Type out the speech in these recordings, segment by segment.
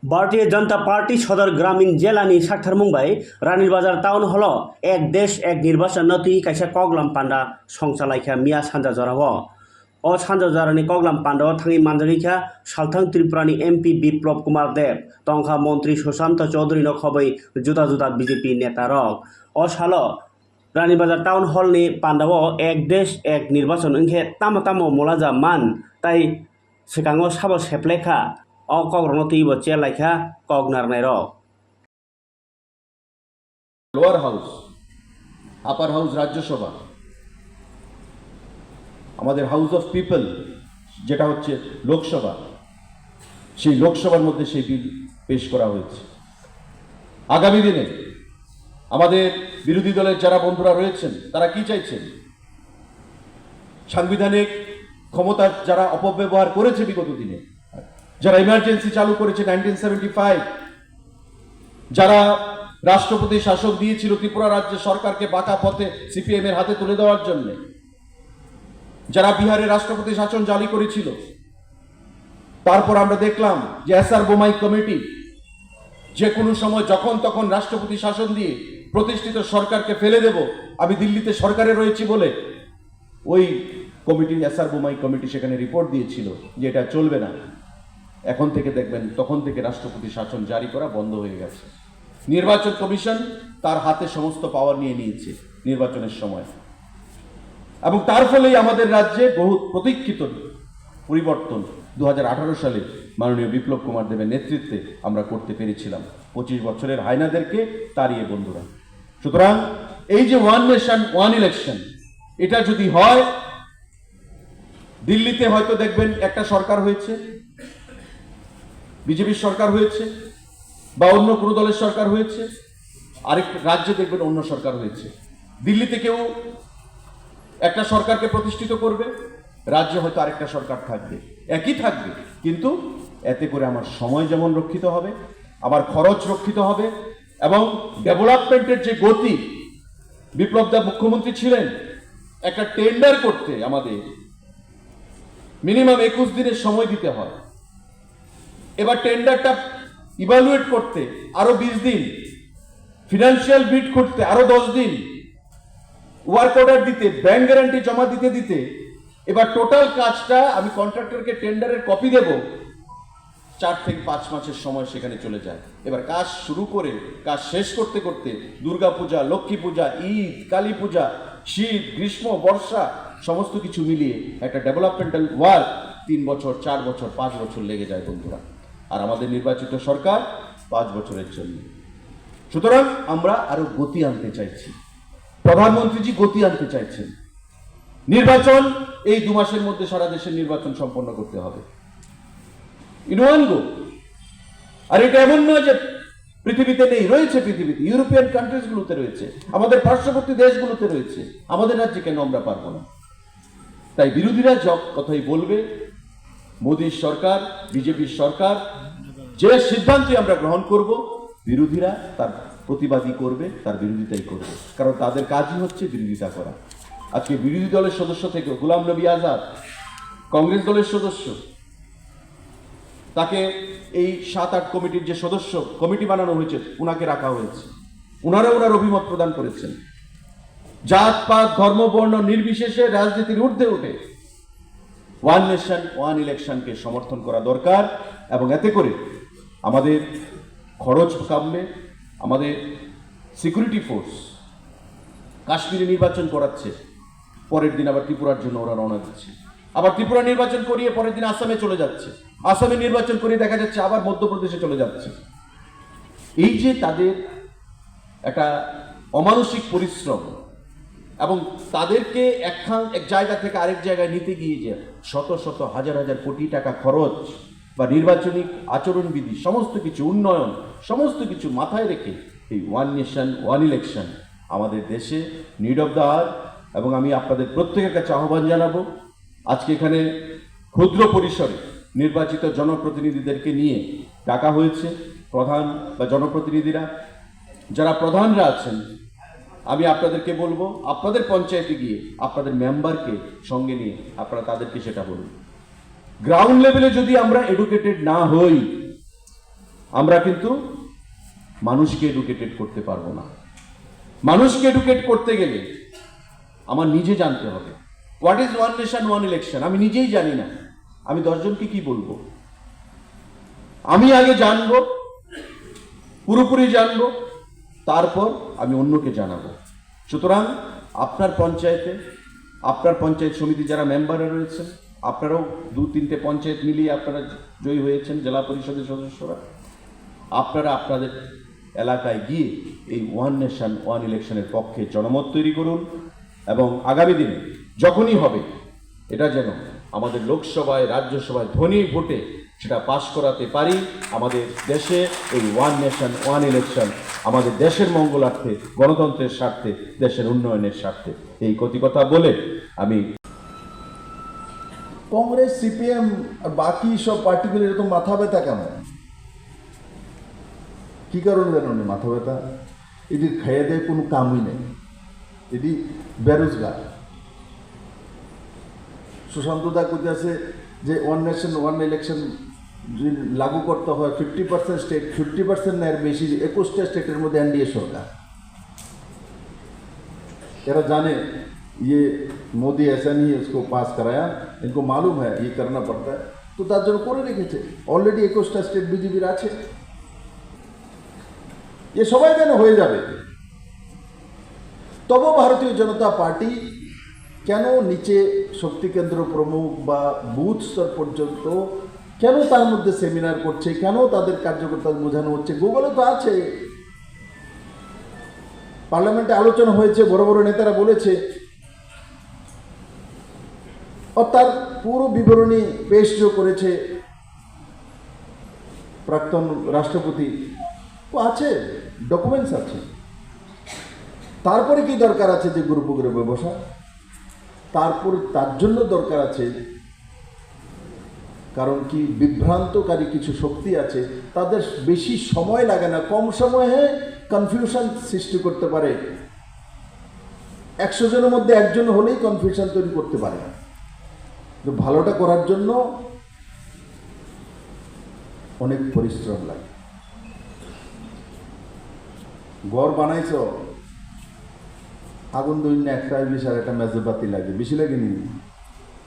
Bharatiya Janata party सदर ग्रामीण जिल्लानि साथारमुंबाय रानीबाजार टाउन हल एक देश एक निर्वाचन नति कायसा कगलाम पान्डा संसालायखा मिया सानजा जराव अ सानजा जरानि कगलाम पान्डाव थांनि मानजागैखा सालथां त्रिपुरानि एमपी बिप्लब कुमार देव तंखा मंत्री सुशांत चौधरी खबै जुदा जुदा बीजेपी नेता रक अ साल रानीबाजार टाउन हलनि पान्डाव एक देश एक निर्वाचन उनखे तामो तामो मोलाजा मान ताई सिगाङाव साबो सेप्लेखा अ कग्रनो तीबो चेलाइखा कगनारनाय रक লোয়ার হাউস আপার হাউস রাজ্যসভা আমাদের হাউস অফ পিপল যেটা হচ্ছে লোকসভা সেই লোকসভার মধ্যে সেই বিল পেশ করা হয়েছে। আগামী দিনে আমাদের বিরোধী দলের যারা বন্ধুরা রয়েছেন তারা কি চাইছেন, সাংবিধানিক ক্ষমতার যারা অপব্যবহার করেছে বিগত দিনে, যারা ইমার্জেন্সি চালু করেছে 1975, যারা রাষ্ট্রপতি শাসক দিয়েছিল ত্রিপুরা রাজ্য সরকারকে বাঁকা পথে সিপিএম এর হাতে তুলে দেওয়ার জন্য, যারা বিহারে রাষ্ট্রপতি শাসন জারি করেছিল, তারপর আমরা দেখলাম যে এসআর বোমাই কমিটি যে কোনো সময় যখন তখন রাষ্ট্রপতি শাসন দিয়ে প্রতিষ্ঠিত সরকারকে ফেলে দেব, আমি দিল্লিতে সরকারে রয়েছি বলে ওই কমিটি এসআর বোমাই কমিটি সেখানে রিপোর্ট দিয়েছিল যে এটা চলবে না। এখন থেকে দেখবেন তখন থেকে রাষ্ট্রপতি শাসন জারি করা বন্ধ হয়ে গেছে। নির্বাচন কমিশন তার হাতে সমস্ত পাওয়ার নিয়ে নিয়েছে নির্বাচনের সময়, এবং তার ফলেই আমাদের রাজ্যে বহু প্রতীক্ষিত পরিবর্তন 2018 সালে মাননীয় বিপ্লব কুমার দেবের নেতৃত্বে আমরা করতে পেরেছিলাম 25 বছরের হায়নাদেরকে তাড়িয়ে বন্ধুরা। সুতরাং এই যে ওয়ান নেশন ওয়ান ইলেকশন, এটা যদি হয়, দিল্লিতে হয়তো দেখবেন একটা সরকার হয়েছে, বিজেপির সরকার হয়েছে, বা অন্য কোনো দলের সরকার হয়েছে, আরেক রাজ্যে দেখবেন অন্য সরকার হয়েছে। দিল্লিতে কেউ একটা সরকারকে প্রতিষ্ঠিত করবে, রাজ্যে হয়তো আরেকটা সরকার থাকবে, একই থাকবে, কিন্তু এতে করে আমার সময় যেমন রক্ষিত হবে, আমার খরচ রক্ষিত হবে, এবং ডেভেলপমেন্টের যে গতি, বিপ্লব দা মুখ্যমন্ত্রী ছিলেন, একটা টেন্ডার করতে আমাদের মিনিমাম 21 দিনের সময় দিতে হয়। এবার টেন্ডারটা ইভালুয়েট করতে আরো 20 দিন, ফিনান্সিয়াল বিড করতে আরো 10 দিন, ওয়ার্ক অর্ডার দিতে, ব্যাংক গ্যারান্টি জমা দিতে দিতে এবার টোটাল কাজটা আমি কন্ট্রাক্টরকে টেন্ডারের কপি দেব, 4 থেকে 5 মাসের সময় সেখানে চলে যায়। এবার কাজ শুরু করে কাজ শেষ করতে করতে দুর্গা পূজা, লক্ষ্মী পূজা, ঈদ, কালী পূজা, শীত, গ্রীষ্ম, বর্ষা সমস্ত কিছু মিলিয়ে একটা ডেভেলপমেন্টাল ওয়ার্ক 3 বছর, 4 বছর, 5 বছর লেগে যায় বন্ধুরা। আর আমাদের নির্বাচিত সরকার 5 বছরের জন্য। সুতরাং আমরা আরো গতি আনতে চাইছি, প্রধানমন্ত্রীজি গতি আনতে চাইছেন। নির্বাচন এই 2 মাসের মধ্যে সারা দেশের নির্বাচন সম্পন্ন করতে হবে, ইন ওয়ান গো। আর এটা এমন নয় যে পৃথিবীতে নেই, রয়েছে পৃথিবীতে, ইউরোপিয়ান কান্ট্রিজ গুলোতে রয়েছে, আমাদের পার্শ্ববর্তী দেশগুলোতে রয়েছে, আমাদের রাজ্যে কেন আমরা পারবো না? তাই বিরোধীরা কথাই বলবে, মোদীর সরকার, বিজেপির সরকার যে সিদ্ধান্তই আমরা গ্রহণ করব, বিরোধীরা তার প্রতিবাদী করবে, তার বিরোধিতাই করবে, কারণ তাদের কাজই হচ্ছে বিরোধিতা করা। আজকে বিরোধী দলের সদস্য থেকে গোলাম নবী আজাদ, কংগ্রেস দলের সদস্য, তাকে এই 7-8 কমিটির যে সদস্য কমিটি বানানো হয়েছে, উনাকে রাখা হয়েছে, উনারা ওনার অভিমত প্রদান করেছেন। জাত পাত ধর্ম বর্ণ নির্বিশেষে রাজনীতির ঊর্ধ্বে উঠে ওয়ান নেশন ওয়ান ইলেকশনকে সমর্থন করা দরকার, এবং এতে করে আমাদের খরচ কমবে। আমাদের সিকিউরিটি ফোর্স কাশ্মীরে নির্বাচন করাচ্ছে, পরের দিন আবার ত্রিপুরার জন্য ওরা রওনা দিচ্ছে, আবার ত্রিপুরা নির্বাচন করিয়ে পরের দিন আসামে চলে যাচ্ছে, আসামে নির্বাচন করিয়ে দেখা যাচ্ছে আবার মধ্যপ্রদেশে চলে যাচ্ছে। এই যে তাদের একটা অমানসিক পরিশ্রম, এবং তাদেরকে এক জায়গা থেকে আরেক জায়গায় নিতে গিয়ে যে শত শত হাজার হাজার কোটি টাকা খরচ, বা নির্বাচনী আচরণবিধি, সমস্ত কিছু উন্নয়ন, সমস্ত কিছু মাথায় রেখে এই ওয়ান নেশন ওয়ান ইলেকশন আমাদের দেশে নিড অফ দ্য আওয়ার। এবং আমি আপনাদের প্রত্যেকের কাছে আহ্বান জানাবো, আজকে এখানে ক্ষুদ্র পরিসরে নির্বাচিত জনপ্রতিনিধিদেরকে নিয়ে ডাকা হয়েছে, প্রধান বা জনপ্রতিনিধিরা, যারা প্রধানরা আছেন, আমি আপনাদেরকে বলবো, আপনাদের পঞ্চায়েতে গিয়ে আপনাদের মেম্বারকে সঙ্গে নিয়ে আপনারা তাদেরকে সেটা বলুন। গ্রাউন্ড লেভেলে যদি আমরা এডুকেটেড না হই, আমরা কিন্তু মানুষকে এডুকেটেড করতে পারবো না। মানুষকে এডুকেট করতে গেলে আমার নিজে জানতে হবে what is one nation one election. আমি নিজেই জানি না, আমি 10 জনকে কি বলবো? আমি আগে জানবো, পুরোপুরি জানবো, তারপর আমি অন্যকে জানাবো। সুতরাং আপনার পঞ্চায়েতে, আপনার পঞ্চায়েত সমিতি যারা মেম্বাররা রয়েছেন, আপনারাও 2-3টে পঞ্চায়েত মিলিয়ে আপনারা জয়ী হয়েছেন জেলা পরিষদের সদস্যরা, আপনারা আপনাদের এলাকায় গিয়ে এই ওয়ান নেশন ওয়ান ইলেকশনের পক্ষে জনমত তৈরি করুন এবং আগামী দিনে যখনই হবে এটা যেন আমাদের লোকসভায় রাজ্যসভায় ধ্বনি ভোটে সেটা পাশ করাতে পারি। আমাদের দেশে এই ওয়ান নেশন ওয়ান ইলেকশন আমাদের দেশের মঙ্গলার্থে, গণতন্ত্রের স্বার্থে, দেশের উন্নয়নের স্বার্থে। এই কথা বলে আমি কংগ্রেস, সিপিএম আর বাকি সব পার্টিগুলো এরকম মাথা ব্যথা কেন? কি কারণে জানো না মাথা ব্যথা? এটি খেয়ে দেয় কোনো কামই নেই, এটি বেরোজগার। সুশান্ত দা কইতেছে যে ওয়ান নেশন ওয়ান ইলেকশন যদি লাগু করতে হয় 50% স্টেট, 50% না এর বেশি, 21টা স্টেটের মধ্যে এনডিএ সরকার। এরা জানে ये मोदी ऐसा नहीं है उसको पास कराया, इनको मालूम है ये करना पड़ता है, तो তার জন্য করে রেখেছে। অলরেডি 21টা স্টেট বিজেপির আছে, এ সবাই যেন হয়ে যাবে। তবে ভারতীয় জনতা পার্টি কেন নিচে শক্তি কেন্দ্র প্রমুখ বা বুথ স্তর পর্যন্ত কেন তার মধ্যে সেমিনার করছে, কেন তাদের কার্যকর্তা বোঝানো হচ্ছে? গুগলে তো আছে, পার্লামেন্টে আলোচনা হয়েছে, বড় বড় নেতারা বলেছে, और তার পুরো বিবরণী পেশ করেছে প্রাক্তন রাষ্ট্রপতি, তো আছে, ডকুমেন্টস আছে। তারপরে কি দরকার আছে যে গুরুপুকুরে ব্যবসা? তারপর তার জন্য দরকার আছে, কারণ কি বিভ্রান্তকারী কিছু শক্তি আছে, তাদের বেশি সময় লাগে না, কম সময়ে কনফিউশন সৃষ্টি করতে পারে। 100 জনের মধ্যে একজন হলেই কনফিউশন তৈরি করতে পারে। তো ভালোটা করার জন্য অনেক পরিশ্রম লাগে। ঘর বানাইছ, আগুন দৈন্য একটা বিশাল একটা মেজবাতি লাগে, বেশি লাগেনি?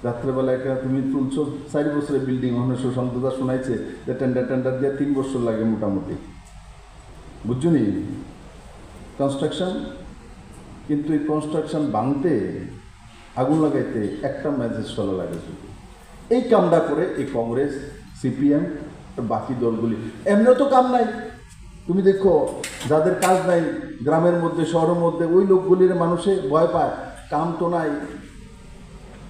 রাত্রেবেলা একটা তুমি তুলছো 4 বছরের বিল্ডিং, ওখানে সুশান্তদা শোনাইছে যে টেন্ডার দিয়ে 3 বছর লাগে মোটামুটি, বুঝছো নি কনস্ট্রাকশন। কিন্তু এই কনস্ট্রাকশন ভাঙতে, আগুন লাগাইতে একটা ম্যাচের চলা লাগে শুধু। এই কামটা করে এই কংগ্রেস, সিপিএম বাকি দলগুলি, এমনিও তো কাম নাই। তুমি দেখো যাদের কাজ নাই গ্রামের মধ্যে, শহরের মধ্যে, ওই লোকগুলির মানুষে ভয় পায়, কাম তো নাই,